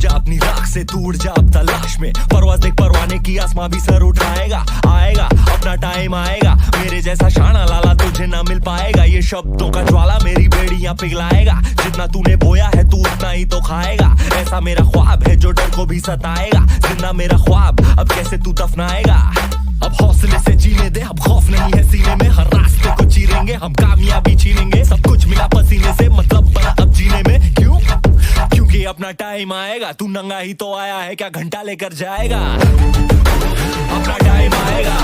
जा अपनी राख से, तू उड़ जा अब तलाश में, परवाज देख परवाने की, आसमां भी सर उठाएगा, आएगा अपना टाइम आएगा, मेरे जैसा शाना लाला तुझे ना मिल पाएगा, ये शब्दों का ज्वाला मेरी बेड़ियां पिघलाएगा, जितना तूने बोया है तू उतना ही तो खाएगा, ऐसा मेरा ख्वाब है जो डर को भी सताएगा, जिंदा मेरा ख्वाब अब कैसे तू दफनाएगा, अब हौसले से जीने दे, अब खौफ नहीं है सीने में, हर रास्ते को चीरेंगे हम, कामयाबी छीनेंगे, सब कुछ मिला पसीने से, मतलब बना अब जीने में, क्यों? क्योंकि अपना टाइम आएगा, तू नंगा ही तो आया है, क्या घंटा लेकर जाएगा, अपना टाइम आएगा,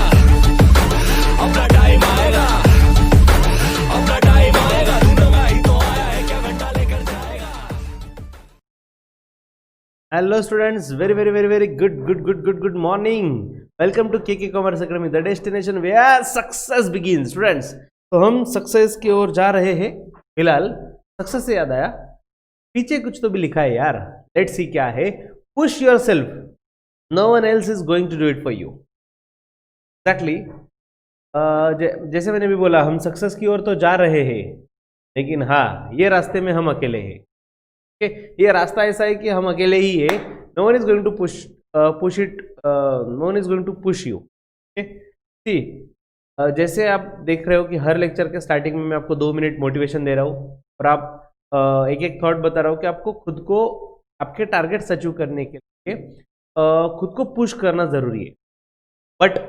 अपना टाइम आएगा, अपना टाइम आएगा, तू नंगा ही तो आया है, क्या घंटा लेकर जाएगा। Hello students, very very very very good morning. Welcome to KK commerce academy, the destination where success begins. Students, तो हम सक्सेस की ओर जा रहे हैं। फिलहाल सक्सेस से याद आया, पीछे कुछ तो भी लिखा है यार, लेट्स सी क्या है। Push yourself, no one else is going to do it for you. Exactly, जैसे मैंने भी बोला, हम सक्सेस की ओर तो जा रहे हैं, लेकिन हाँ, ये रास्ते में हम अकेले हैं। ये रास्ता ऐसा है कि हम अकेले ही है। No one is going to push it, no one is going to push you. See, जैसे आप देख रहे हो कि हर लेक्चर के स्टार्टिंग में मैं आपको 2 मिनट मोटिवेशन दे रहा हूँ और आप एक एक थॉट बता रहा हूँ कि आपको खुद को आपके टारगेट्स अचीव करने के लिए खुद को पुश करना जरूरी है। But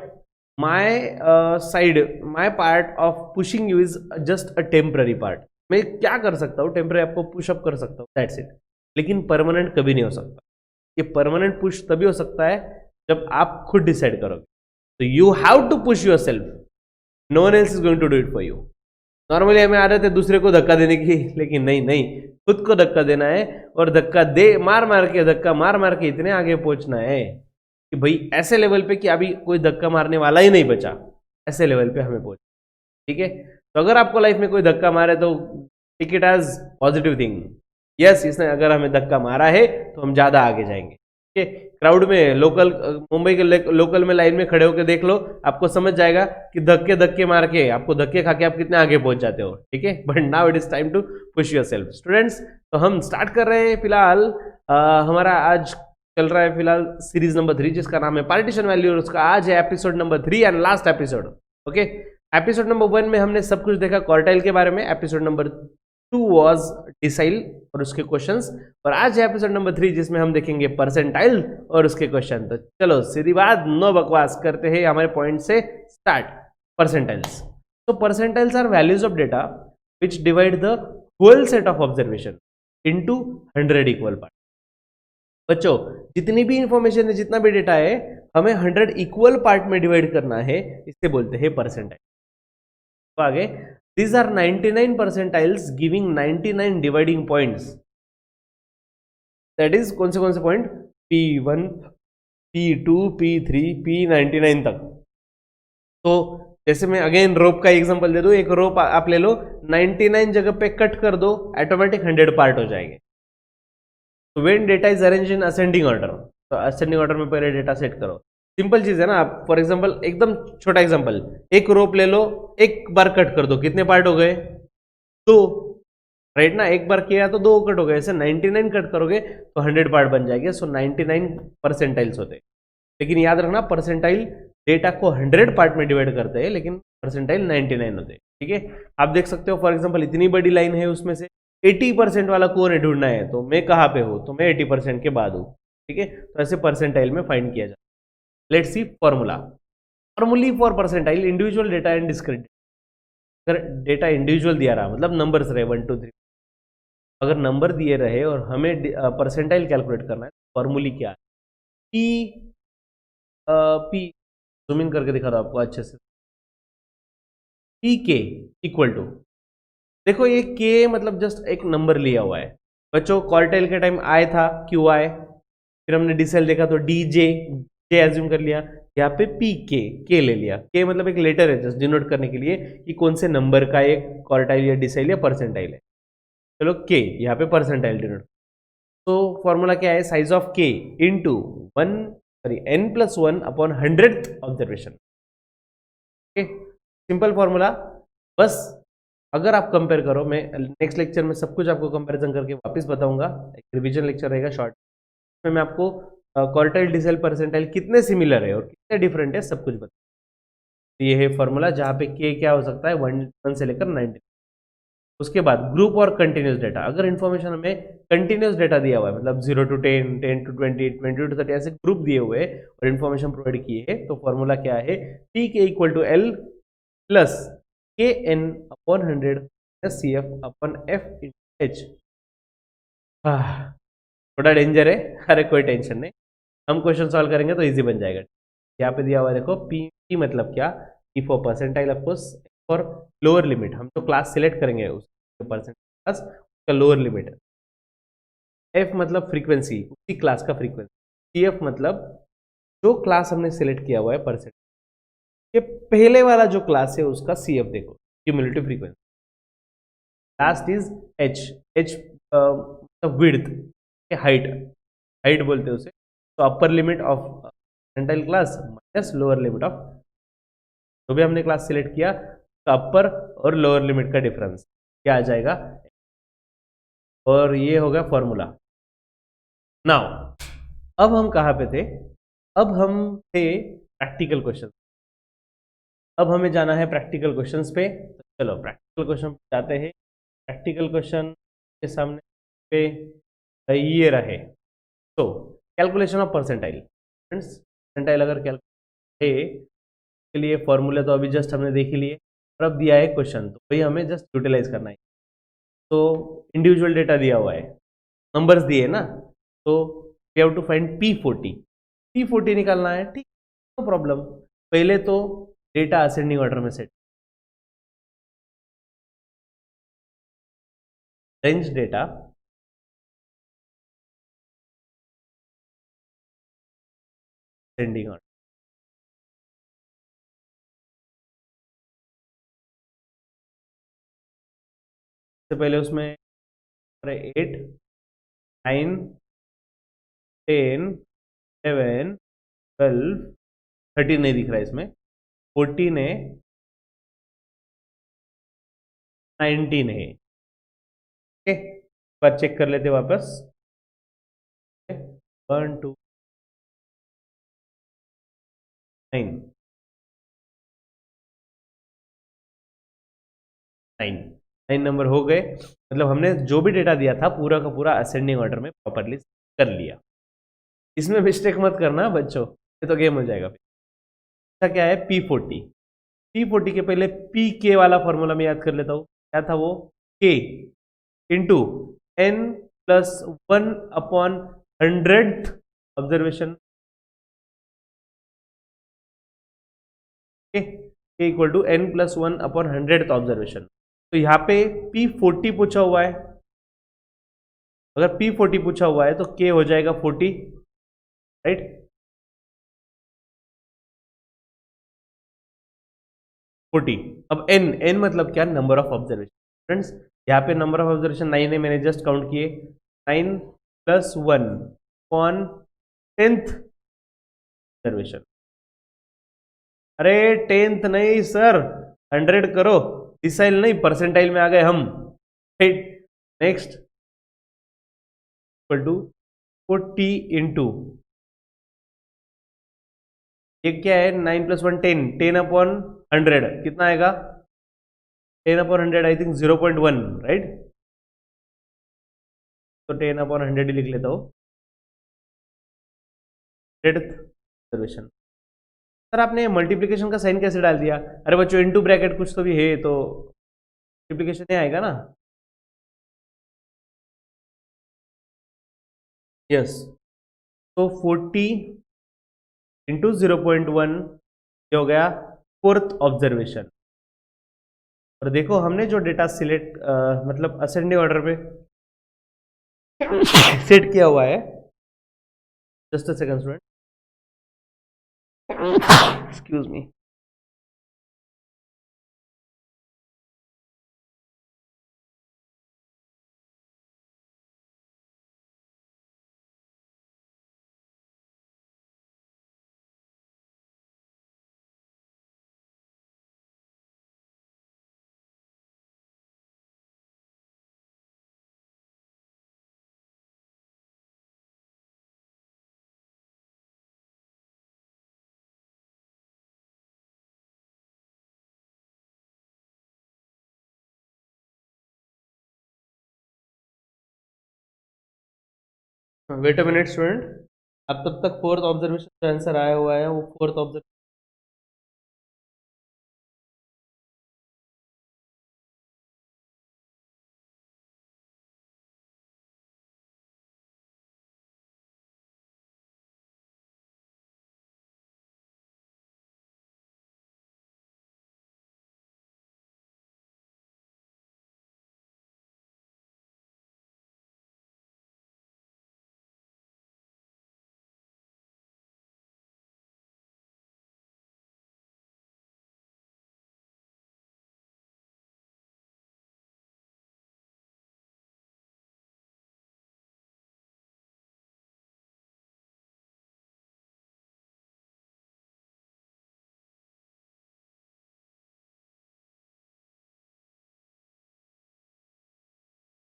my part of pushing you is just a temporary part. मैं क्या कर सकता हूँ, टेम्पररी आपको पुशअप कर सकता हूँ, दैट्स इट। लेकिन परमानेंट कभी नहीं हो सकता। ये परमानेंट पुश तभी हो सकता है जब आप खुद डिसाइड करोगे। तो you have to push yourself, no one else is going to do it for you. Normally हमें आदत है दूसरे को धक्का देने की, लेकिन नहीं, खुद को धक्का देना है और धक्का मार मार के इतने आगे पहुंचना है कि भाई ऐसे लेवल पे कि अभी कोई धक्का मारने वाला ही नहीं बचा, ऐसे लेवल पे हमें पहुंचना। ठीक है, तो अगर आपको लाइफ में कोई धक्का मारे तो take it as positive thing. Yes, इसने अगर हमें धक्का मारा है तो हम ज्यादा आगे जाएंगे। ठीक है, क्राउड में मुंबई के लोकल में लाइन में खड़े होकर देख लो, आपको समझ जाएगा कि धक्के मार के, आपको धक्के खा के आप कितने आगे पहुंच जाते हो। ठीक है, but now it is time to push yourself. Students, तो हम स्टार्ट कर रहे हैं। फिलहाल हमारा आज चल रहा है फिलहाल सीरीज नंबर 3, जिसका नाम है पार्टीशन वैल्यू, और उसका आज है episode number 3 and last episode. Okay, episode number 1 में हमने सब कुछ देखा क्वार्टाइल के बारे में, एपिसोड नंबर 2 वाज डिसाइल और उसके क्वेश्चंस, और आज है एपिसोड नंबर 3 जिसमें हम देखेंगे परसेंटाइल और उसके क्वेश्चन। तो चलो सीधी बात, नो बकवास, करते हैं हमारे पॉइंट से स्टार्ट। परसेंटाइल्स, तो percentiles are values of data which divide the whole set of observation into 100 equal part. बच्चों, जितनी भी इंफॉर्मेशन है, जितना भी डेटा है, हमें 100 इक्वल पार्ट में डिवाइड करना है, इससे बोलते हैं परसेंटाइल। तो आगे, these are 99 percentiles giving 99 dividing points, that is कौन से point, P1 P2 P3 P99 तक। तो जैसे मैं अगेन रोप का एग्जांपल दे दूं, एक रोप आप ले लो, 99 जगह पे कट कर दो, ऑटोमेटिक 100 पार्ट हो जाएंगे। तो when data is arranged in ascending order, तो असेंडिंग ऑर्डर में पहले डेटा सेट करो। सिंपल चीज है ना। आप फॉर एग्जांपल, एकदम छोटा एग्जांपल, एक रोप ले लो, एक बार कट कर दो, कितने पार्ट हो गए? 2, राइट ना। एक बार किया तो 2 कट हो गए। ऐसे 99 कट करोगे तो 100 पार्ट बन जाएंगे। सो 99 परसेंटाइल्स होते हैं। लेकिन याद रखना, परसेंटाइल डेटा को 100 पार्ट में डिवाइड करते हैं, लेकिन परसेंटाइल 99 होते हैं। ठीक है, आप देख सकते हो फॉर एग्जाम्पल, इतनी बड़ी लाइन है, उसमें से 80% वाला कौन है ढूंढना है, तो मैं कहाँ पे हूँ, तो मैं 80% के बाद हूँ। ठीक है, तो ऐसे परसेंटाइल में फाइंड किया जाए। Let's see formulae for percentile, individual data and discrete. अगर डेटा इंडिविजुअल दिया रहा, मतलब नंबर्स रहे 1 2 3, अगर नंबर दिए रहे और हमें परसेंटाइल कैलकुलेट करना है, फॉर्मूली क्या है? पी जूम इन करके दिखा दो आपको अच्छे से। पी के इक्वल टू, देखो ये के मतलब जस्ट एक नंबर लिया हुआ है। बच्चों, क्वार्टाइल के टाइम आई था, क्यू आई, फिर हमने डिसेल देखा तो डी जे एज्यूम कर लिया, यहाँ पे पी के ले लिया। के मतलब एक लेटर है, जस्ट डिनोट करने के लिए कि कौन से नंबर का एक क्वार्टाइल या डिसाइल या परसेंटाइल है। चलो के, यहाँ पे परसेंटाइल डिनोट। तो फॉर्मूला क्या है? साइज ऑफ के into n+1 upon 100th observation. Simple formula. बस अगर आप कंपेयर करो, मैं नेक्स्ट लेक्चर में सब कुछ आपको कंपैरिजन करके वापस बताऊंगा, एक रिवीजन लेक्चर रहेगा शॉर्ट। इसमें मैं आपको क्वार्टाइल डिसाइल परसेंटाइल कितने सिमिलर है और कितने डिफरेंट है सब कुछ बता। तो ये है फॉर्मूला जहाँ पे के क्या हो सकता है 1 से लेकर 90। उसके बाद ग्रुप और कंटिन्यूस डेटा, अगर इन्फॉर्मेशन हमें कंटिन्यूस डेटा दिया हुआ है मतलब 0 to 10, 10 to 20, 20 to 30 ऐसे ग्रुप दिए हुए और इन्फॉर्मेशन प्रोवाइड किए है, तो फॉर्मूला क्या है, P K equal to L plus K N upon 100 C F upon F H. थोड़ा डेंजर है, अरे कोई टेंशन नहीं, हम क्वेश्चन सॉल्व करेंगे तो इजी बन जाएगा। यहाँ पे दिया हुआ है देखो पी मतलब क्या, P for percentile of course, for lower limit, हम जो क्लास सिलेक्ट करेंगे उस परसेंट क्लास उसका लोअर लिमिट है। एफ मतलब फ्रीक्वेंसी, उसी क्लास का फ्रीक्वेंसी। सी एफ मतलब जो क्लास हमने सिलेक्ट किया हुआ है परसेंट, ये पहले वाला जो क्लास है उसका सी एफ देखो, cumulative frequency. Last is H, H मतलब विड्थ, हाइट, हाइट बोलते हैं उसे। तो upper limit of percentile class minus lower limit of, जो भी हमने क्लास सिलेक्ट किया तो अपर और लोअर लिमिट का डिफरेंस क्या आ जाएगा, और ये होगा फॉर्मूला। नाउ अब हम कहाँ पे थे, अब हम थे प्रैक्टिकल क्वेश्चन। अब हमें जाना है प्रैक्टिकल क्वेश्चंस पे, तो चलो प्रैक्टिकल क्वेश्चन जाते हैं। प्रैक्टिकल क्वेश्चन के सामने पे ये रहे, तो calculation of percentile. Friends percentile अगर कैलकुलेट है के लिए फॉर्मूले तो अभी जस्ट हमने देख ही लिए, और अब दिया है क्वेश्चन तो वही हमें जस्ट यूटिलाइज करना है। तो इंडिविजुअल डेटा दिया हुआ है, नंबर्स दिए ना, तो we have to find P40। P40 निकालना है, ठीक, नो प्रॉब्लम। पहले तो डेटा असेंडिंग ऑर्डर में set, range data ascending order. सबसे पहले उसमें 8, 9, 10, 11, 12, 13 नहीं दिख रहा है इसमें, 14 है, 19 है। ओके, बार चेक कर लेते वापस, 1 2 9, 9 नंबर हो गए। मतलब हमने जो भी डेटा दिया था पूरा का पूरा असेंडिंग ऑर्डर में प्रॉपरली कर लिया। इसमें मिस्टेक मत करना बच्चों, ये तो गेम हो जाएगा फिर। अच्छा क्या है P40, P40 के पहले पी के वाला फॉर्मूला में याद कर लेता हूँ, क्या था वो, k into n plus 1/100th observation, k equal to n plus 1/100th observation. तो यहाँ पे P40 पूछा हुआ है, अगर P40 पूछा हुआ है तो के हो जाएगा 40, राइट। फोर्टी। अब एन, एन मतलब क्या, नंबर ऑफ ऑब्जर्वेशन। फ्रेंड्स यहाँ पे नंबर ऑफ ऑब्जर्वेशन 9 है, मैंने जस्ट काउंट किए, 9 प्लस 1 अपॉन 10th ऑब्जर्वेशन। अरे 10th नहीं सर, 100 करो, डिसाइल नहीं, परसेंटाइल में आ गए हम, right. Next equal to 40 into, ये क्या है, 9 प्लस 1 10, 10 अपॉन 100 कितना आएगा, 10 अपॉन 100 आई थिंक 0.1, राइट। तो 10 अपॉन 100 ही लिख लेता हूँ, 100th ऑब्जर्वेशन। सर आपने मल्टीप्लिकेशन का साइन कैसे डाल दिया, अरे बच्चों इनटू ब्रैकेट कुछ तो भी है, तो मल्टीप्लिकेशन नहीं आएगा ना, यस। तो 40 इंटू 0.1 ये हो गया फोर्थ ऑब्जर्वेशन। और देखो हमने जो डेटा सिलेक्ट मतलब असेंडिंग ऑर्डर पे सेट किया हुआ है, just a second student, excuse me. Wait a minute student, अब तब तक फोर्थ ऑब्जर्वेशन जो आंसर आया हुआ है वो फोर्थ ऑब्जर्वेशन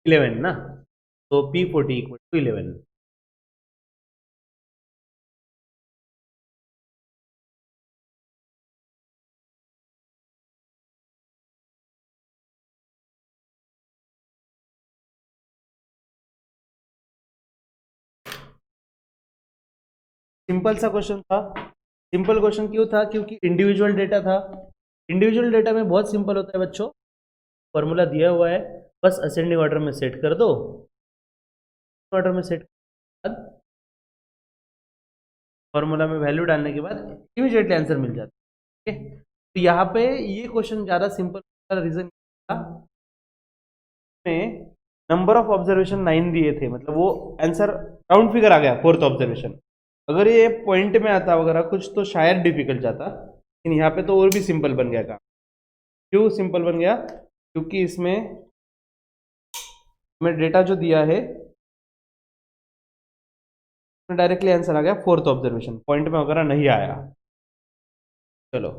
11 ना, तो P40 इक्वल टू 11। सिंपल सा क्वेश्चन था। सिंपल क्वेश्चन क्यों था? क्योंकि इंडिविजुअल डेटा था। इंडिविजुअल डेटा में बहुत सिंपल होता है बच्चों, फॉर्मूला दिया हुआ है, बस असेंडिंग ऑर्डर में सेट कर दो, ऑर्डर में सेट फॉर्मूला में वैल्यू डालने के बाद इमीडिएटली आंसर मिल जाता है। ठीक है, तो यहाँ पे ये क्वेश्चन ज़्यादा सिंपल का रीजन था, में नंबर ऑफ ऑब्जर्वेशन 9 दिए थे, मतलब वो आंसर राउंड फिगर आ गया फोर्थ ऑब्जर्वेशन। अगर ये पॉइंट में आता वगैरह कुछ तो शायद डिफिकल्ट जाता, लेकिन यहाँ पे तो और भी सिंपल बन गया काम। क्यों सिंपल बन गया? क्योंकि इसमें हमें डेटा जो दिया है डायरेक्टली आंसर आ गया फोर्थ ऑब्जर्वेशन, पॉइंट में वगैरह नहीं आया। चलो,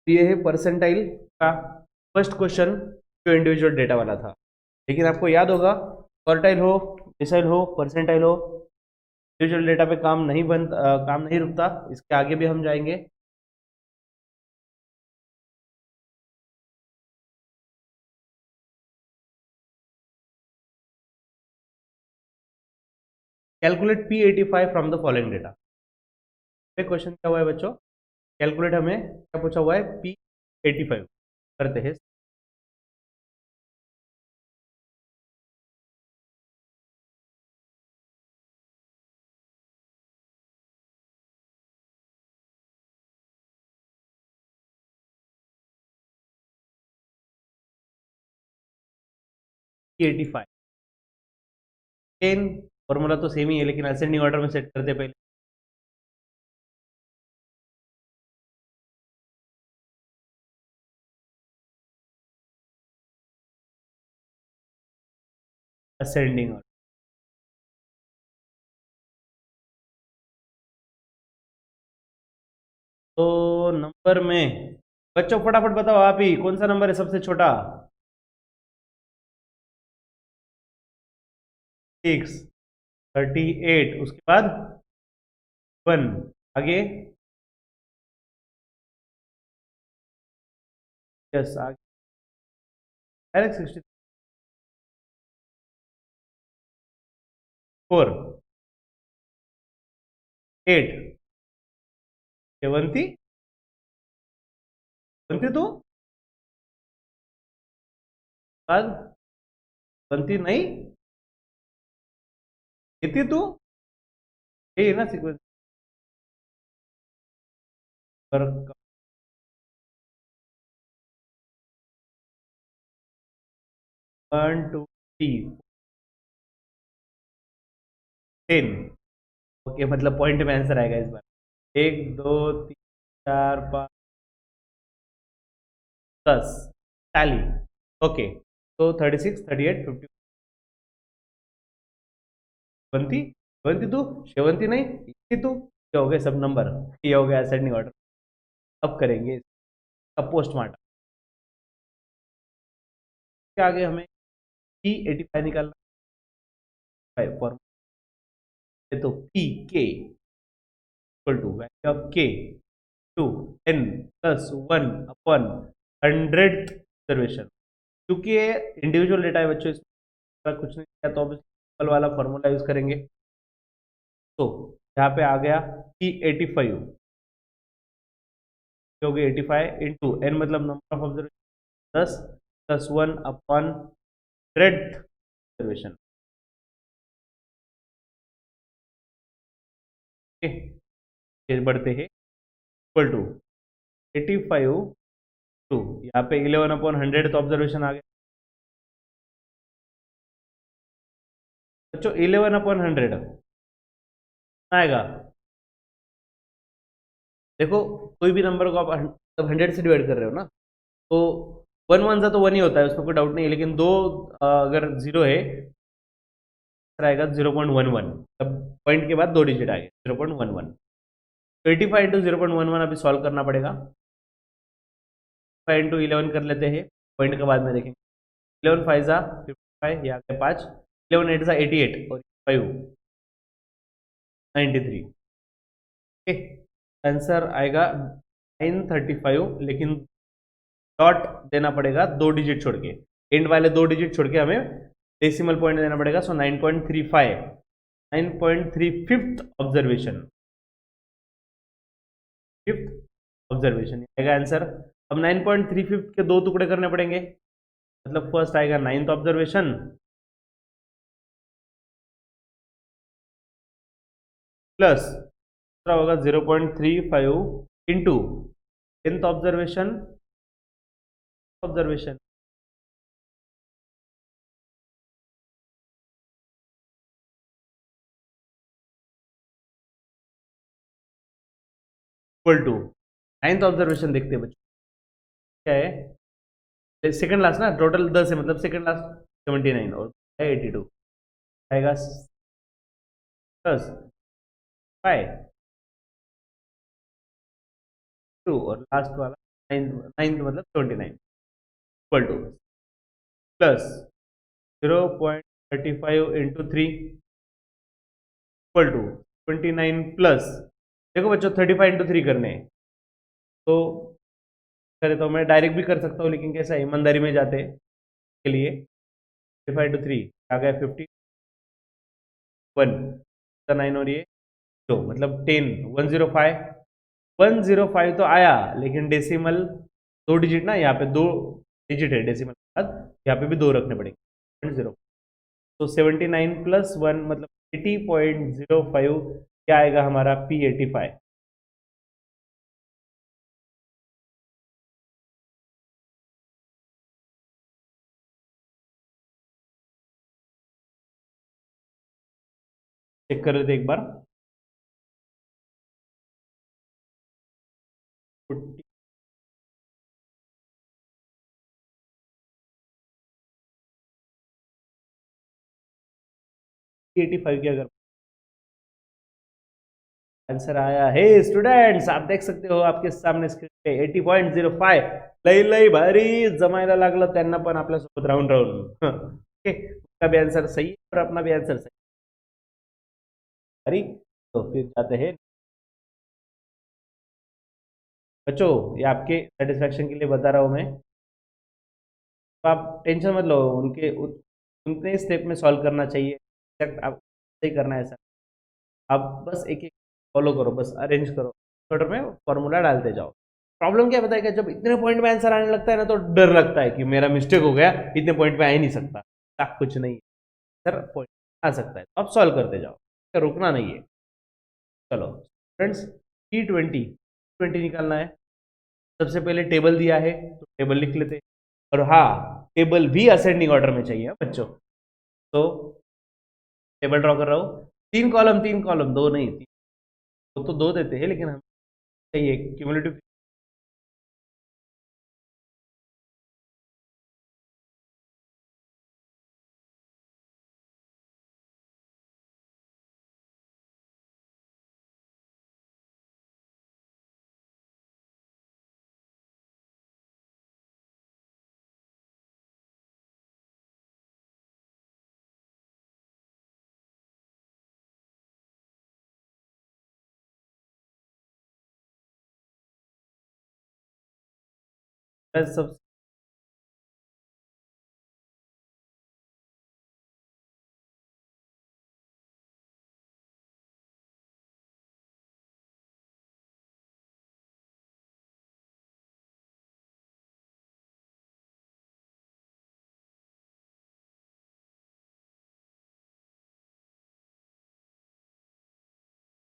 ये है परसेंटाइल का फर्स्ट क्वेश्चन जो इंडिविजुअल डेटा वाला था। लेकिन आपको याद होगा, क्वार्टाइल हो, डिसाइल हो, परसेंटाइल हो, इंडिविजुअल डेटा पे काम नहीं रुकता, इसके आगे भी हम जाएंगे। Calculate P85 from the following data. Question क्या हुआ है बच्चों? कैलकुलेट हमें क्या पूछा हुआ है? P85 करते हैं। P85 फॉर्मूला तो सेम ही है, लेकिन असेंडिंग ऑर्डर में सेट करते पहले। असेंडिंग ऑर्डर, तो नंबर में बच्चों फटाफट बताओ आप ही, कौन सा नंबर है सबसे छोटा? 6, 38, उसके बाद 1, आगे यस आगे डायरेक्ट 64, 8, 70, 72 बाद 20 नहीं, 82, ये है ना सीक्वेंस पर। 1 2 3 10, ओके, मतलब पॉइंट में आंसर आएगा इस बार। 1 2 3 4 5 10 40, ओके, तो 36 38 50 20 72 70 नहीं 82, ये हो गए सब नंबर, ये हो गया असेंडिंग ऑर्डर। अब करेंगे इसका पोस्टमार्टम। क्या आगे हमें P85 निकालना है फॉर्मूला, तो P K equal to value of K to n plus 1 upon 100th observation. क्योंकि ये इंडिविजुअल डेटा है बच्चों, इसमें कुछ नहीं किया तो सिंपल वाला फॉर्मूला यूज करेंगे। तो यहाँ पे आ गया कि 85 हो गई 85 इंटू एन मतलब number of observation 10 plus 1 upon 100 observation. Okay, बढ़ते हैं इक्वल टू 85 टू यहाँ पे 11 अपॉन 100 तो ऑब्जर्वेशन आ गया बच्चों। 11 अपॉन 100 आएगा, देखो कोई भी नंबर को आप 100 से डिवाइड कर रहे हो ना, तो वन वन सा तो वन ही होता है, उसमें कोई डाउट नहीं है, लेकिन दो अगर जीरो है आएगा 0.11, तब पॉइंट के बाद दो डिजिट आ गए 0.11। तो 85 इंटू 0.11 अभी सॉल्व करना पड़ेगा। 5 इंटू 11 कर लेते हैं, पॉइंट के बाद में देखेंगे। 11 फाइव ज़ा 55, ये आ गया 5, 11 एट ज़ा 88 और 5 93। ओके, आंसर आएगा 935, लेकिन डॉट देना पड़ेगा दो डिजिट छोड़ के, एंड वाले दो डिजिट छोड़ के हमें डेसिमल पॉइंट देना पड़ेगा। सो 9.35, 9.35 ऑब्जर्वेशन, फिफ्थ ऑब्जर्वेशन आएगा आंसर। अब 9.35 के दो टुकड़े करने पड़ेंगे, मतलब फर्स्ट आएगा 9th ऑब्जर्वेशन प्लस दूसरा होगा 0.35 into 10th observation observation equal to 9th observation. देखते हैं बच्चों क्या है, सेकंड लास्ट ना, टोटल 10 है, मतलब सेकंड लास्ट 79 और 82 आएगा प्लस 5 टू और लास्ट वाला 9th मतलब 79 equal to plus 0.35 into 3 equal to 29 plus, देखो बच्चों 35 इंटू 3 करने हैं, तो करे तो मैं डायरेक्ट भी कर सकता हूँ, लेकिन कैसा है, ईमानदारी में जाते हैं के लिए 35 इंटू 3 आ गया 51 9 और ये दो मतलब 10 105 105 तो आया, लेकिन डेसिमल दो डिजिट ना, यहाँ पे दो डिजिट है डेसिमल के बाद, यहाँ पे भी दो रखने पड़ेंगे 0। तो 79 प्लस 1 मतलब 80.05, क्या आएगा हमारा P85। चेक कर लेते एक बार। 85 की अगर आंसर आया है स्टूडेंट्स, आप देख सकते हो आपके सामने स्क्रीन पे 80.05, लई लई भारी जमायला लागलं त्यांना पण आपल्यासोबत राहून राहून। ओके, उसका भी आंसर सही है और अपना भी आंसर सही भारी। तो फिर जाते हैं बच्चों, ये आपके सेटिस्फेक्शन के लिए बता रहा हूँ मैं, तो आप टेंशन मत लो, उनके स्टेप में सॉल्व करना चाहिए, आप सही करना है सर, आप बस एक एक फॉलो करो, बस अरेंज करो, कंप्यूटर में फॉर्मूला डालते जाओ। प्रॉब्लम क्या बताएगा, जब इतने पॉइंट में आंसर आने लगता है ना, तो डर लगता है कि मेरा मिस्टेक हो गया, इतने पॉइंट पे आ ही नहीं सकता। कुछ नहीं सर, पॉइंट आ सकता है, तो आप सॉल्व करते जाओ, रुकना नहीं है। चलो फ्रेंड्स, T20 निकालना है। सबसे पहले टेबल दिया है तो टेबल लिख लेते हैं, और हाँ, टेबल भी असेंडिंग ऑर्डर में चाहिए बच्चों। तो टेबल ड्रॉ कर रहा हूँ, तीन कॉलम, दो नहीं, तीन, वो तो दो देते हैं, लेकिन हम चाहिए क्यूमुलेटिव। सब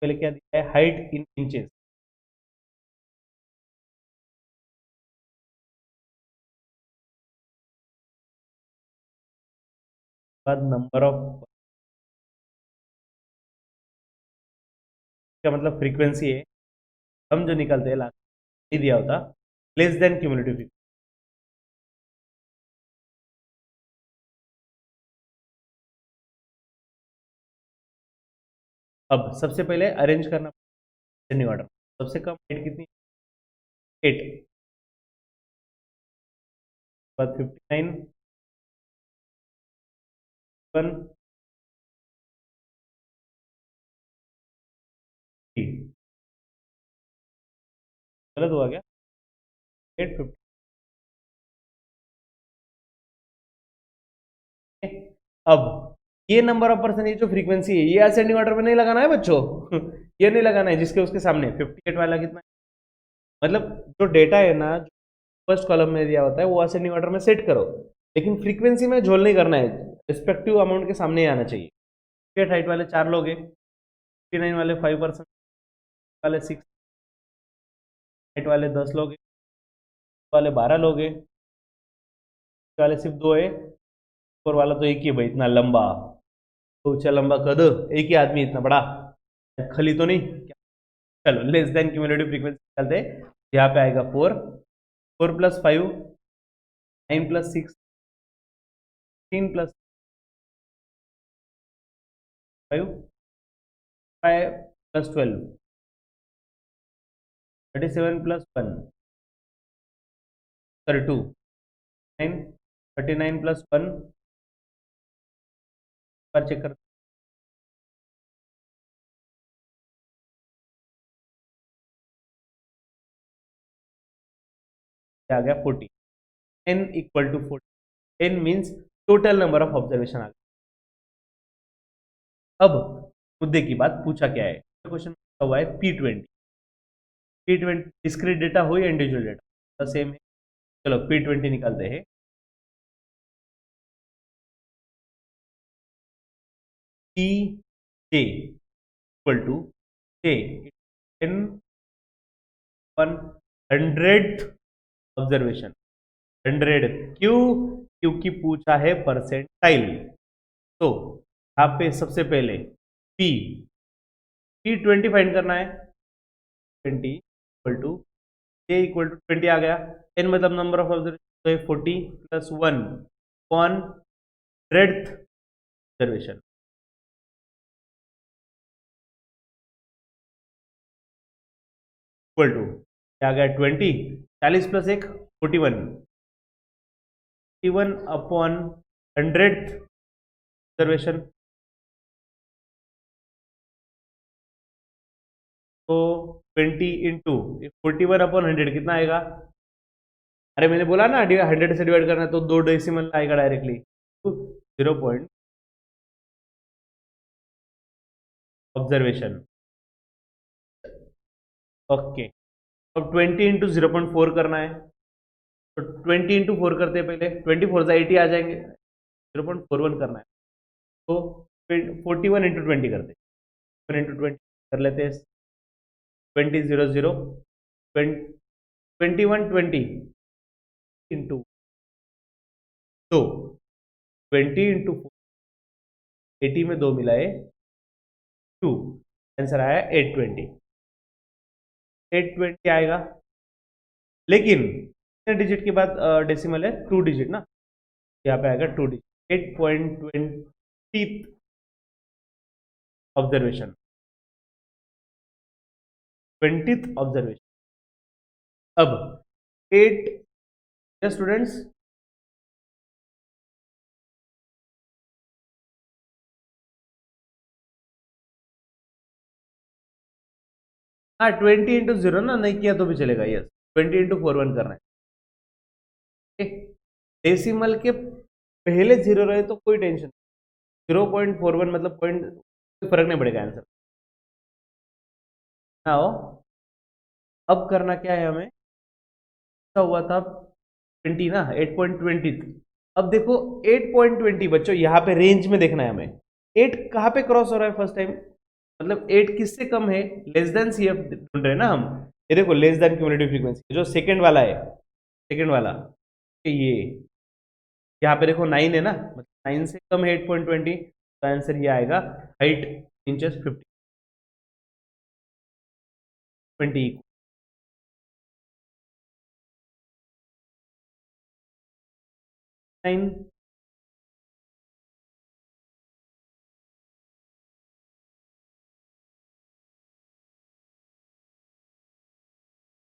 पहले क्या दिया है, हाइट इन इंचेस, बाद नंबर ऑफ, का मतलब फ्रीक्वेंसी है, हम जो निकालते हैं लास्ट नहीं दिया होता, लेस देन क्यूमुलेटिव। अब सबसे पहले अरेंज करना असेंडिंग ऑर्डर, सबसे कम हाइट कितनी, 8, बाद 59, 1, 3, गलत हुआ क्या, 8, 50। अब ये नंबर ऑफ पर्सन, ये जो फ्रीक्वेंसी है, ये असेंडिंग ऑर्डर में नहीं लगाना है बच्चों ये नहीं लगाना है, जिसके उसके सामने 58 वाला कितना है, मतलब जो डेटा है ना, जो फर्स्ट कॉलम में दिया होता है वो असेंडिंग ऑर्डर में सेट करो, लेकिन फ्रीक्वेंसी में झोल नहीं करना है, रिस्पेक्टिव अमाउंट के सामने ही आना चाहिए। हाइट वाले 4 लोग हैं, 59 वाले 5%, वाले 6, हाइट वाले 10 लोग हैं, वाले 12 लोग हैं, वाले सिर्फ 2 है, और वाला तो एक ही है भाई, इतना लंबा, तो ऊंचा लंबा कद, एक ही आदमी इतना बड़ा, खली तो नहीं। चलो लेस देन क्यूमुलेटिव फ्रीक्वेंसी निकालते हैं, यहाँ पे आएगा 4, 4 + 5, 9 + 6, 3 + 5, 5 + 12, 37 + 1, 32, 9, 39 + 1, पर चेक कर, आ गया 40, n = 40, n means total number of observation आ गया। अब मुद्दे की बात, पूछा क्या है, क्वेश्चन हुआ है P20, P20 डिस्क्रीट डेटा हो या इंडिविजुअल डेटा, सेम है। चलो P20 निकालते हैं, Pj equal to J n 100th observation, 100, क्यों, क्योंकि पूछा है परसेंटाइल, तो यहाँ पे सबसे पहले P20 फाइंड करना है, 20 equal to J equal to 20 आ गया, n मतलब नंबर ऑफ ऑब्जर्वेशन, तो 40 + 1 on 100th observation, equal to क्या आ गया, 20, 40 + 1 41, 41 अपॉन 100th ऑब्जर्वेशन, तो 20 इंटू 41 अपॉन 100 कितना आएगा, अरे मैंने बोला ना 100 से डिवाइड करना है, तो 2 डेसिमल आएगा डायरेक्टली, 0 ऑब्जर्वेशन, ओके। अब 20 इंटू 0.4 करना है, तो 20 इंटू 4 करते हैं पहले, 24 से 80 आ जाएंगे, 0.41 करना है, तो 41 इंटू 20 करते हैं, 1 इंटू 20 कर लेते हैं, 20 0 0, 21 20 इंटू 2, 20 इंटू 80 में 2 मिलाए 2, आंसर आया 820, 820 आएगा, लेकिन कितने डिजिट के बाद डेसिमल है, 2 डिजिट ना, यहाँ पे आएगा 2 डिजिट, 8.20 ऑब्जर्वेशन, 20th ऑब्जर्वेशन। अब 8 स्टूडेंट्स, हाँ 20 इंटू 0 ना, नहीं किया तो भी चलेगा, यस 20 इंटू 41 करना है, डेसिमल के पहले 0 रहे तो कोई टेंशन, 0.41 मतलब पॉइंट, कोई फर्क नहीं पड़ेगा आंसर। आओ अब करना क्या है हमें, क्या हुआ था 20 ना, 8.20, अब देखो 8.20 बच्चों, यहाँ पे रेंज में देखना है हमें, 8 कहाँ पे क्रॉस हो रहा है फर्स्ट टाइम, मतलब 8 किससे कम है, लेस देन सी एफ ढूंढ रहे हैं ना हम। ये देखो लेस देन क्यूमुलेटिव फ्रीक्वेंसी जो सेकंड वाला है, सेकंड वाला ये यहाँ पे देखो 9 है ना, मतलब 9 से कम है 8.20, तो आंसर ये आएगा हाइट इंचेस 50 20 9।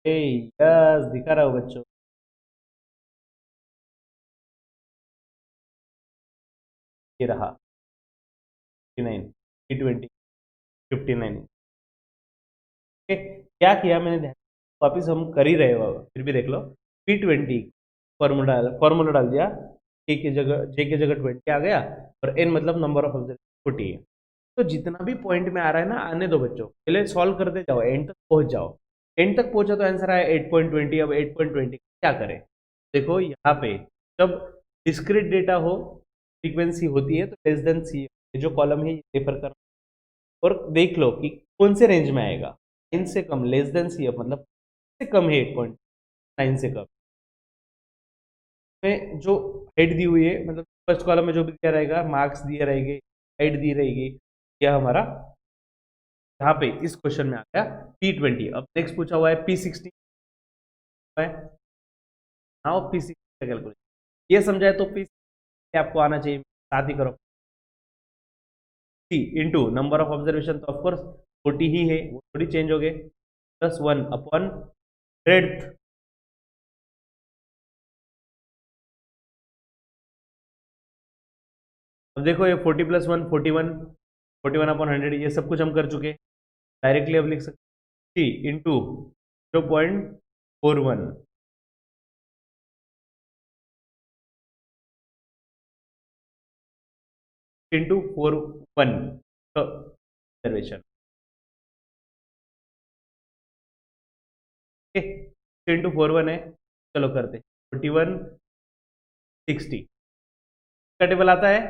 यस दिखा रहा हूँ बच्चों, ये रहा 59 T20 59। ओके, क्या किया मैंने ध्यान, वापिस हम कर ही रहे हो फिर भी देख लो, P20 फॉर्मूला डाल दिया, जे की जगह 20 आ गया, और एन मतलब नंबर ऑफ ऑब्जर्वेशन 40 है। तो जितना भी पॉइंट में आ रहा है ना, आने दो बच्चों, पहले सॉल्व करते जाओ, एंड तक पहुंच जाओ। एंड तक पहुंचा तो आंसर आया 8.20। अब 8.20 क्या करें, देखो यहाँ पे जब डिस्क्रीट डेटा हो, फ्रीक्वेंसी होती है, तो लेस देन सी, ये जो कॉलम है ये रेफर कर, और देख लो कि कौन से रेंज में आएगा, 9 से कम, लेस देन सी एफ मतलब से कम है 8.9 से कम में जो हाइट दी हुई है, मतलब फर्स्ट कॉलम में जो भी दिया रहेगा, मार्क्स दिए रहेंगे, हाइट दी रहेगी, यह हमारा यहाँ पे इस क्वेश्चन में आ गया P20। अब नेक्स्ट पूछा हुआ है P60 है, नाउ P60 का कैलकुलेशन ये समझाए तो P60 आपको आना चाहिए, साथ ही करो। P into number of observation, तो ऑफकोर्स 40 ही है, वो थोड़ी चेंज हो गए, प्लस 1 अपॉन ब्रेड्थ, अब देखो ये 40 प्लस 1 41, 41 अपॉन 100, ये सब कुछ हम कर चुके, डायरेक्टली अब लिख सकते इंटू 0.41 इंटू 41 ऑब्जर्वेशन, इंटू 41 है, चलो करते 41 60 का टेबल आता है,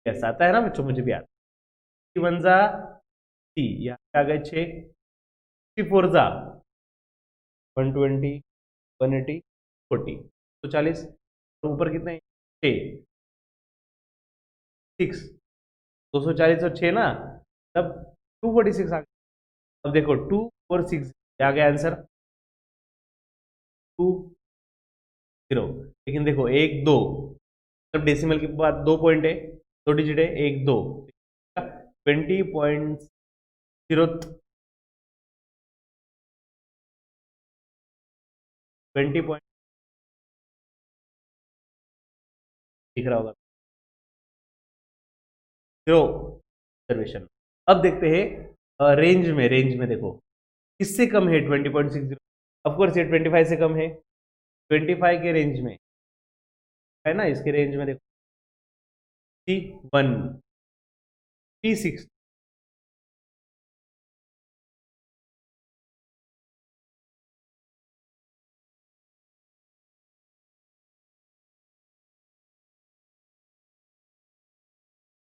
यस आता है ना बच्चों, मुझे भी आता है। 1 जा सी, यहाँ पे आ गए 6, 4 जा 120 180 40, तो 40, तो ऊपर कितने 6 6 240 और 6 ना, तब 246 आ गया। अब देखो 246 आ गया आंसर 20, लेकिन देखो 1 2, मतलब डेसिमल के बाद 2 पॉइंट है, 2 डिजिट है, 1 2, 20.0 20 दिख रहा होगा 0 ऑब्जर्वेशन। अब देखते हैं रेंज में देखो किससे कम है 20.60, ऑफकोर्स ये 25 से कम है, 25 के रेंज में है ना, इसके रेंज में देखो P1 P6,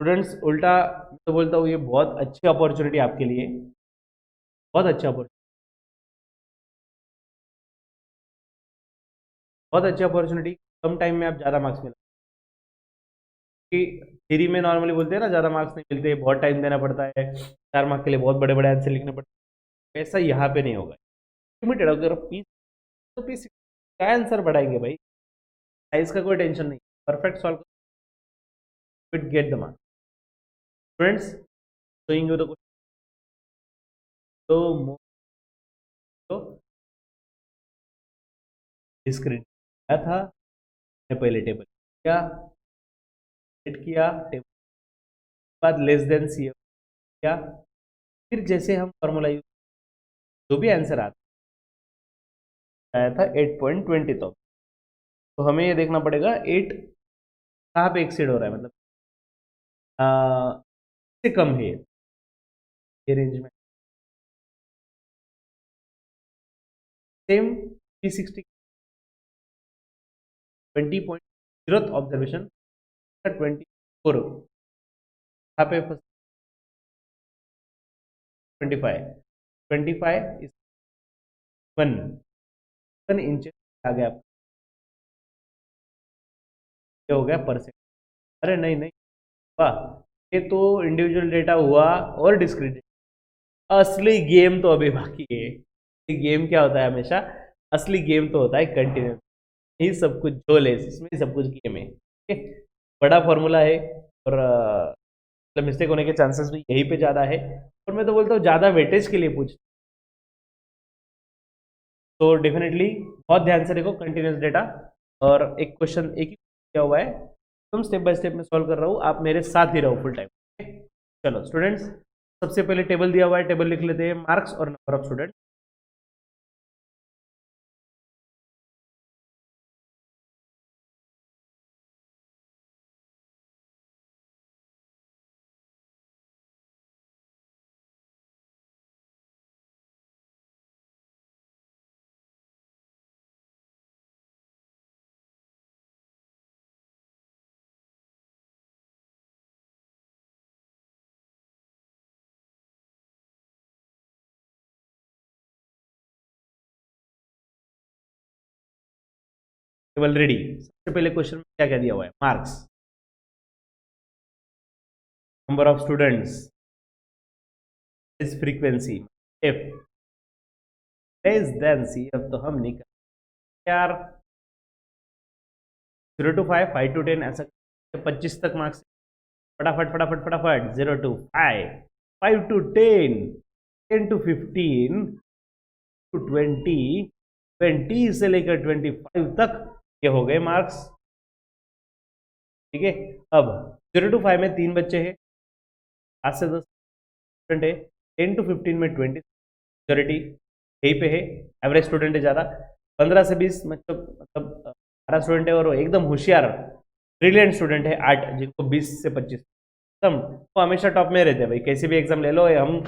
स्टूडेंट्स उल्टा मैं तो बोलता हूँ ये बहुत अच्छी अपॉर्चुनिटी आपके लिए, बहुत अच्छा अपॉर्चुनिटी, बहुत अच्छी अपॉर्चुनिटी, कम टाइम में आप ज़्यादा मार्क्स मिला, कि थ्योरी में नॉर्मली बोलते हैं ना ज़्यादा मार्क्स नहीं मिलते, बहुत टाइम देना पड़ता है, 4 मार्क्स के लिए बहुत बड़े बड़े आंसर लिखने पड़ते हैं, ऐसा यहाँ पे नहीं होगा, लिमिटेड, अगर पी तो पी क्या आंसर बढ़ाएंगे भाई, साइज का कोई टेंशन नहीं, perfect solve with get the marks. Students showing you the तो तो स्क्रीन क्या था, मैं पहले टेबल किया, सेट किया टेबल के बाद लेस देन सी किया, फिर जैसे हम फॉर्मूला यूज, जो भी आंसर आता आया था 8.20 तो हमें ये देखना पड़ेगा 8 कहाँ पे एक्सीड हो रहा है, मतलब से कम है ये रेंज में, सेम P60 20.0 ऑब्जर्वेशन 24 यहाँ पे 25, 25 इज 1 इंच आ गया, ये हो गया परसेंट। अरे नहीं नहीं, वाह, ये तो इंडिविजुअल डेटा हुआ और डिस्क्रीट। असली गेम तो अभी बाकी है। गेम क्या होता है हमेशा, असली गेम तो होता है कंटिन्यूस। यही सब कुछ झोल है, इसमें सब कुछ गेम है। ठीक है, बड़ा फॉर्मूला है और मतलब मिस्टेक होने के चांसेस भी यहीं पे ज़्यादा है। और मैं तो बोलता हूँ ज़्यादा वेटेज के लिए पूछ, तो डेफिनेटली बहुत ध्यान से देखो कंटिन्यूस डेटा। और एक क्वेश्चन एक ही किया हुआ है, तुम स्टेप बाय स्टेप में सॉल्व कर रहा हूँ, आप मेरे साथ ही रहो फुल टाइम। चलो स्टूडेंट्स, सबसे पहले टेबल दिया हुआ है, टेबल लिख लेते हैं, मार्क्स और number of student. Table ready. सबसे पहले क्वेश्चन में क्या क्या दिया हुआ है, marks, number of students is frequency, F less than C F, तो हम निकाल यार 0 to 5, 5 to 10, ऐसा 25 तक मार्क्स। फटाफट फटाफट फटाफट, 0 to 5, 5 to 10, 10 to 15 to 20, 20 से लेकर 25 तक, ये हो गए मार्क्स। ठीक है, अब 0 to 5 में 3 बच्चे हैं, 8 से 10 स्टूडेंट है, 10 to 15 में 20, मेजोरिटी यहीं पे है, एवरेज स्टूडेंट है ज़्यादा। 15 से 20 मतलब 12 स्टूडेंट है, और वो एकदम होशियार ब्रिलियंट स्टूडेंट है 8, जिनको 20 से 25 एकदम, वो हमेशा टॉप में रहते हैं भाई। कैसे भी एग्जाम ले लो, हम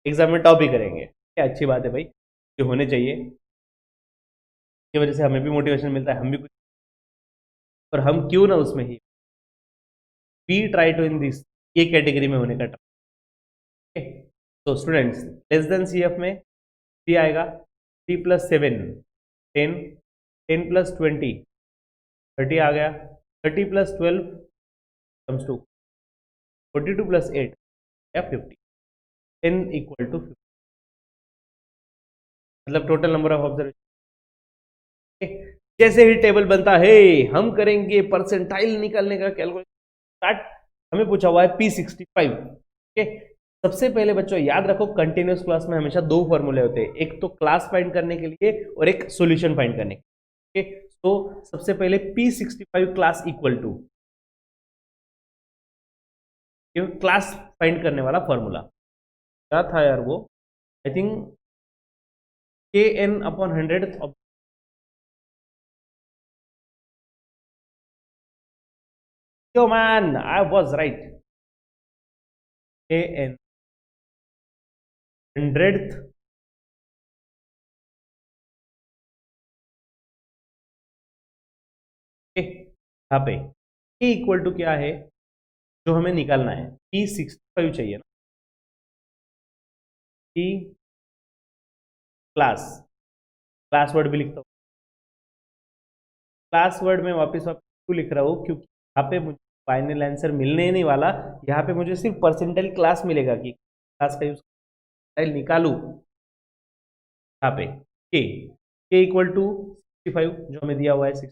एग्जाम में टॉप ही करेंगे। क्या अच्छी बात है भाई, ये होने चाहिए, इसकी वजह से हमें भी मोटिवेशन मिलता है, हम भी कुछ, और हम क्यों ना उसमें ही we try to in this, ये कैटेगरी में होने का ट्राई। तो students, less than C F में 3 आएगा, 3 + 7 10, 10 + 20 30 आ गया, 30 + 12 कम्स टू 42 + 8 या 50, 10 = 50, मतलब टोटल नंबर ऑफ ऑब्जर्वेशन। जैसे ही टेबल बनता है, हम करेंगे परसेंटाइल निकालने का कैलकुलेशन स्टार्ट। हमें पूछा हुआ है P65। ओके, सबसे पहले बच्चों याद रखो, कंटिन्यूस क्लास में हमेशा 2 फॉर्मूले होते हैं, एक तो क्लास फाइंड करने के लिए और एक सॉल्यूशन फाइंड करने के लिए। ओके, तो सबसे पहले P65 class equal to class find करने वाला फॉर्मूला क्या था यार, वो I think KN/100। Yo man, I was right. KN 100th यहाँ पे K इक्वल टू क्या है जो हमें निकालना है, P65 चाहिए ना। P क्लास, क्लास वर्ड भी लिखता हूँ, क्लास वर्ड में वापस क्यों लिख रहा हूँ, क्योंकि यहाँ पे मुझे फाइनल आंसर मिलने ही नहीं वाला, यहाँ पे मुझे सिर्फ परसेंटाइल क्लास मिलेगा कि क्लास का यूज निकालू। यहाँ पे K इक्वल टू 65 जो हमें दिया हुआ है 6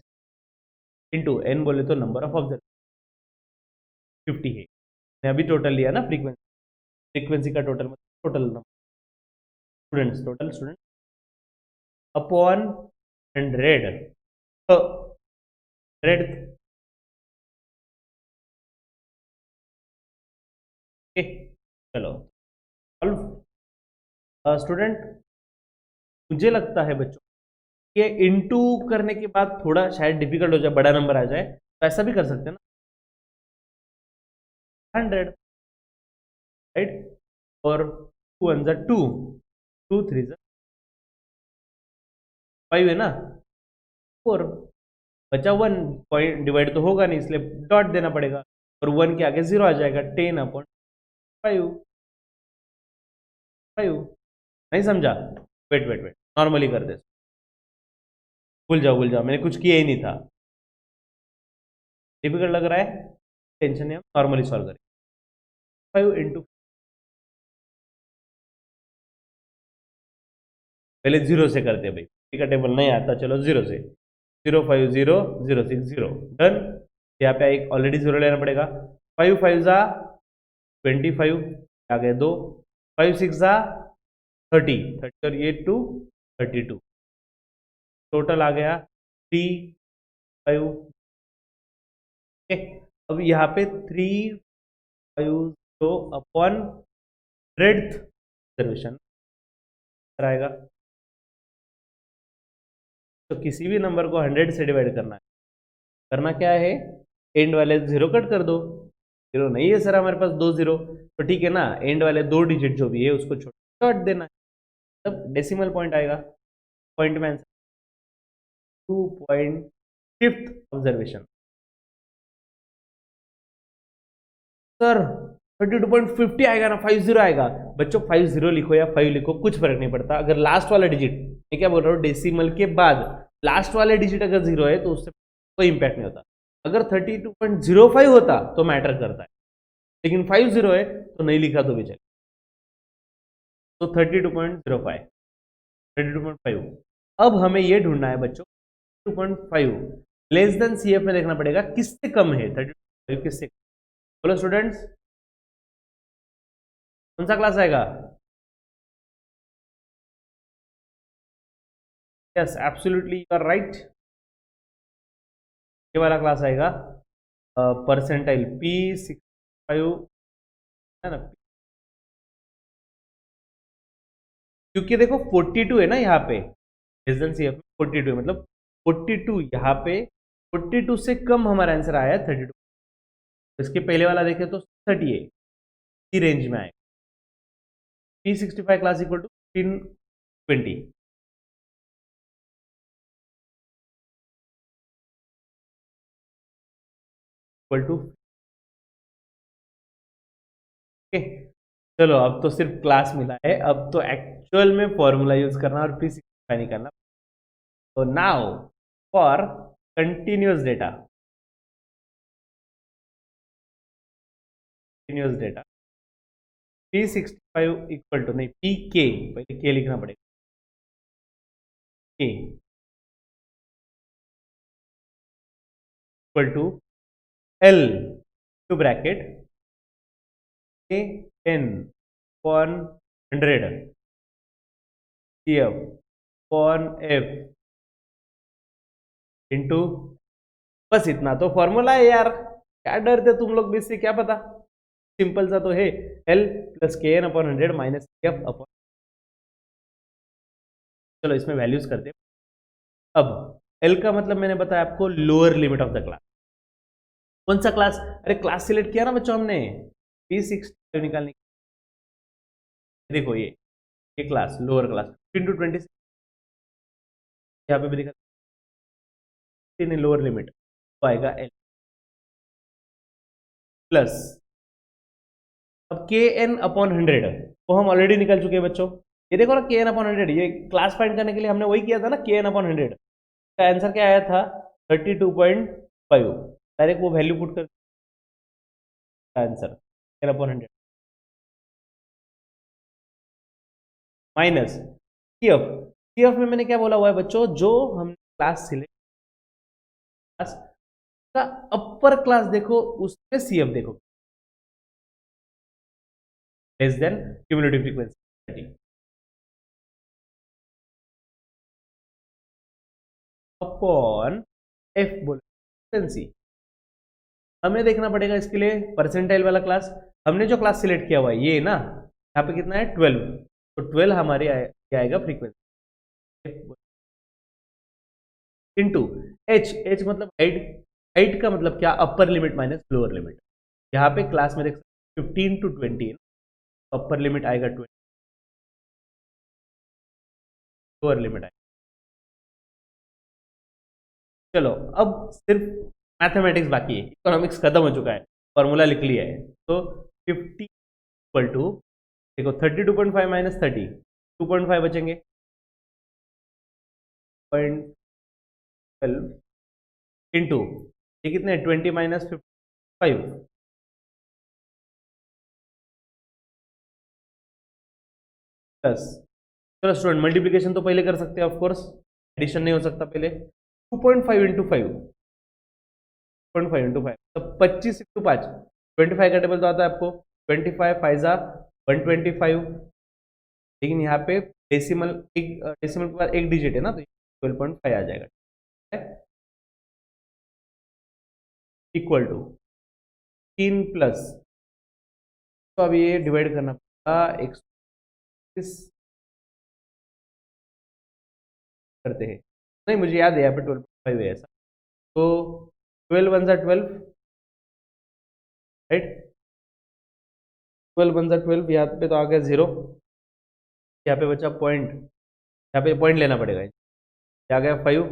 इंटू N बोले तो नंबर ऑफ ऑब्जर्व 50 है। मैं अभी टोटल लिया ना, फ्रीक्वेंसी, फ्रीक्वेंसी का total total number students, total student upon 100 100th। चलो स्टूडेंट, मुझे लगता है बच्चों ये इनटू करने के बाद थोड़ा शायद डिफिकल्ट हो जाए, बड़ा नंबर आ जाए, तो ऐसा भी कर सकते हैं ना, 100 राइट, और 2 1 2, 2 3 5 है ना, 4 बचा 1, पॉइंट डिवाइड तो होगा नहीं इसलिए डॉट देना पड़ेगा, और 1 के आगे 0 आ जाएगा, 10/5। 5। नहीं समझा? वेट वेट वेट, नॉर्मली कर दे, भूल जाओ, मैंने कुछ किया ही नहीं था। डिफिकल्ट लग रहा है, टेंशन नहीं, हम नॉर्मली सॉल्व करें। 5 इंटू, पहले 0 से करते हैं भाई, का टेबल नहीं आता, चलो 0 से, 0 5 0 0 6 0 डन। यहाँ पे एक ऑलरेडी 0 लेना पड़ेगा। 5 5 जा 25, आ गए 2, 5 6 जा 30 और ये 2 32, टोटल आ गया 3 5। अब यहाँ पे 3 5 तो अपॉन 100th ऑब्जर्वेशन आएगा। तो किसी भी नंबर को 100 से डिवाइड करना है, करना क्या है, एंड वाले 0 कट कर दो। 0 नहीं है सर हमारे पास 2 0, तो ठीक है ना, एंड वाले 2 डिजिट जो भी है उसको छोड़ काट देना है, तब डेसिमल पॉइंट आएगा। पॉइंट में आंसर 2.5th ऑब्जर्वेशन। सर 32.50 आएगा ना, 50 आएगा। बच्चों 50 लिखो या 5 लिखो, कुछ फर्क नहीं पड़ता। अगर लास्ट वाला डिजिट, मैं क्या बोल रहा हूँ, डेसिमल के बाद लास्ट वाले डिजिट अगर 0 है तो उससे कोई इंपैक्ट नहीं होता। अगर 32.05 होता तो मैटर करता है, लेकिन 50 है तो नहीं लिखा तो भी चले। तो 32.05, 32.5। अब हमें ये ढूंढना है बच्चों, 2.5 लेस देन CF में देखना पड़ेगा किससे कम है, 32 किससे। बोलो स्टूडेंट्स, कौन सा क्लास आएगा? Yes absolutely you are right, ये वाला क्लास आएगा। परसेंटाइल P65 है ना, क्योंकि देखो 42 है ना यहाँ पे, लेस देन CF में 42 है, मतलब 42 यहाँ पे 42 से कम हमारा आंसर आया है 32। इसके पहले वाला देखें तो 30 है, इसी रेंज में आए। P65 class equal to 1520। Equal to, चलो अब तो सिर्फ क्लास मिला है, अब तो एक्चुअल में फॉर्मूला यूज करना और P65 निकालना। तो now for continuous data, continuous data P65 equal to, नहीं PK, पहले K लिखना पड़ेगा, K equal to L to bracket AN upon 100 CF upon F into, बस इतना तो फॉर्मूला है यार, क्या डरते तुम लोग भी, इससे क्या पता, सिंपल सा तो है, L plus K N upon 100 minus F upon. चलो इसमें वैल्यूज करते हैं। अब L का मतलब मैंने बताया आपको, lower limit of the class. कौन सा क्लास? अरे क्लास सिलेक्ट किया ना बच्चों हमने, P65 निकालने की। देखो ये क्लास लोअर क्लास 15 to 26, यहाँ पे भी दिखा लोअर लिमिट, तो आएगा L प्लस, अब के एन अपॉन 100 तो हम ऑलरेडी निकल चुके हैं बच्चों। ये देखो ना, के एन अपॉन 100, ये क्लास फाइंड करने के लिए हमने वही किया था ना, के एन अपॉन 100 का आंसर क्या आया था, 32.5। डायरेक्ट वो वैल्यू पुट कर answer K N upon 100 minus CF. CF में मैंने क्या बोला हुआ है बच्चों, जो हमने क्लास सिलेक्ट, क्लास का अपर क्लास देखो उसमें सीएफ देखो, less than cumulative frequency upon F बोल फ्रीक्वेंसी। हमें देखना पड़ेगा इसके लिए परसेंटाइल वाला क्लास। हमने जो क्लास सिलेक्ट किया हुआ है ये ना, यहाँ पे कितना है 12, तो 12 हमारे क्या आएगा फ्रीक्वेंसी, इंटू एच। एच मतलब हाइट, हाइट का मतलब क्या, upper limit minus lower limit. यहाँ पे क्लास में देख 15 to 20, अपर लिमिट आएगा 20, लोअर लिमिट आएगा। चलो अब सिर्फ मैथमेटिक्स बाकी है, इकोनॉमिक्स खत्म हो चुका है, फॉर्मूला लिख लिया है। तो 50 इक्वल टू देखो 32.5 माइनस 30, 2.5 बचेंगे, 0.12 इंटू ये कितने 20 माइनस 55 प्लस, चलो स्टूडेंट मल्टीप्लीकेशन तो पहले कर सकते हैं ऑफ कोर्स, एडिशन नहीं हो सकता पहले। 2.5 इंटू 5, 2.5 इंटू 5 तो 25 इंटू 5, 25 का टेबल तो आता है आपको, 25 फाइजा 125, लेकिन यहाँ पे डेसिमल डेसिमल के बाद एक डिजिट है ना, तो 12.5 आ जाएगा, इक्वल टू 3 प्लस, तो अब ये डिवाइड करना पड़ेगा 130 करते हैं, नहीं मुझे याद है यहाँ पे 12.5 है ऐसा, तो 12 वन ज़ा 12, राइट, 12 वन ज़ा 12, यहाँ पे तो आ गया 0, यहाँ पे बचा पॉइंट, यहाँ पे पॉइंट लेना पड़ेगा, यहाँ गया 5,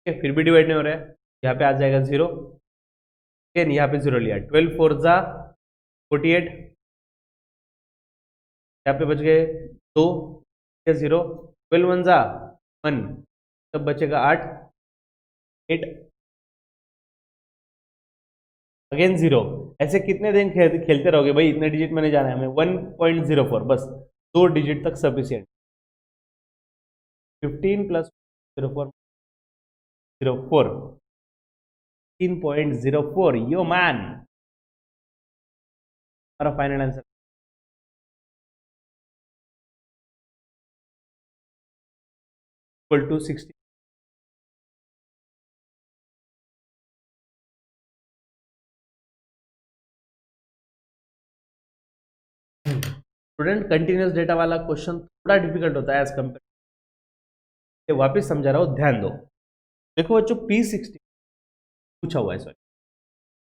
फिर भी डिवाइड नहीं हो रहा है, यहाँ पे आ जाएगा 0, अगेन यहाँ पे 0 लिया, 12 फोर ज़ा 48, यहाँ पे बच गए 2, 0, 12 वन ज़ा 1, तब बचेगा 8, 8, अगेन 0, ऐसे कितने दिन खेलते रहोगे भाई, इतने डिजिट में नहीं जाना है हमें, 1.04 बस 2 डिजिट तक सफिशिएंट, 15 प्लस 04 04 15.04, यो मैन, हमारा final answer equal to 60। Student continuous data वाला क्वेश्चन थोड़ा डिफिकल्ट होता है एज कंपेयर, वापस समझा रहा हूं, ध्यान दो। देखो बच्चों P60 पूछा हुआ है, सॉरी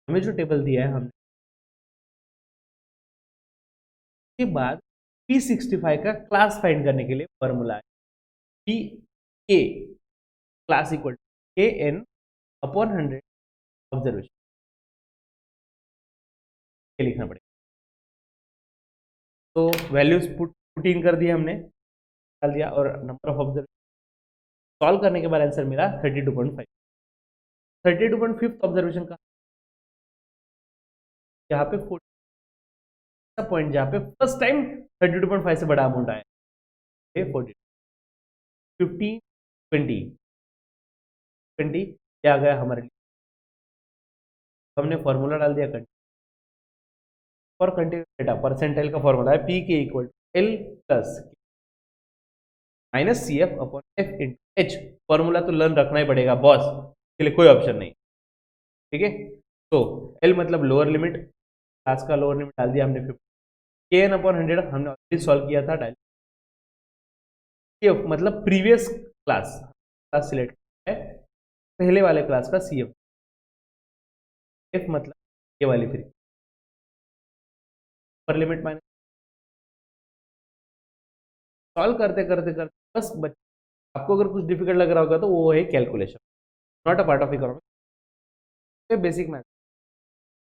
हमें जो टेबल दिया है हमने के बाद P65 का क्लास फाइंड करने के लिए फॉर्मूला है पी के क्लास इक्वल टू के एन अपॉन 100 ऑब्जर्वेशन, ये लिखना पड़ेगा। तो वैल्यूज पुट इन कर दिया हमने, डाल दिया, और नंबर ऑफ ऑब्जर्वेशन सॉल्व करने के बाद आंसर मिला 32.5। 32.5 ऑब्जर्वेशन का यहाँ पे 40 पॉइंट, जहाँ पे फर्स्ट टाइम 32.5 से बड़ा अमाउंट आया, 40 50 20 20 क्या आ गया हमारे लिए, हमने फॉर्मूला डाल दिया फॉर कंटिन्यूस डेटा, परसेंटाइल का फॉर्मूला है P K equal to L plus minus C F upon F into H, formula तो लर्न रखना ही पड़ेगा बॉस, इसके लिए कोई ऑप्शन नहीं, ठीक है। तो एल मतलब लोअर लिमिट, क्लास का लोअर लिमिट डाल दिया हमने 50, के एन अपॉन 100 हमने ऑलरेडी सॉल्व किया था, डाल सी एफ मतलब प्रीवियस क्लास सिलेक्ट है, पहले वाले क्लास का सी एफ, एफ मतलब ये वाली फ्री, पर लिमिट माइनस, सॉल्व करते करते करते बस आपको अगर कुछ डिफिकल्ट लग रहा होगा तो वो है calculation, not a part of economics, basic math,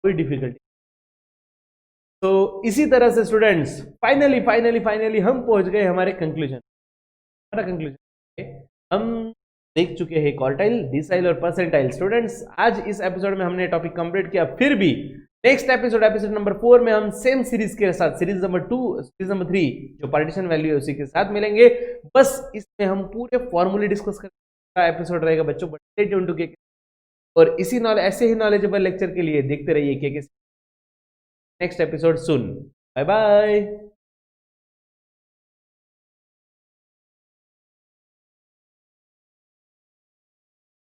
कोई डिफिकल्टी। तो इसी तरह से स्टूडेंट्स फाइनली फाइनली फाइनली हम पहुंच गए हमारे कंक्लूजन, हमारा कंक्लूजन हम देख चुके हैं क्वार्टाइल, डिसाइल और परसेंटाइल। स्टूडेंट्स आज इस एपिसोड में हमने टॉपिक कंप्लीट किया, फिर भी नेक्स्ट एपिसोड नंबर 4 में हम सेम सीरीज के साथ, सीरीज नंबर 2 सीरीज नंबर 3 जो पार्टीशन वैल्यू है उसी के साथ मिलेंगे। बस इसमें हम पूरे फॉर्मूले डिस्कस करने एपिसोड रहेगा बच्चों, बट स्टे ट्यून्ड टू के, और इसी ऐसे ही नॉलेजेबल लेक्चर के लिए देखते रहिए के next episode soon. Bye bye.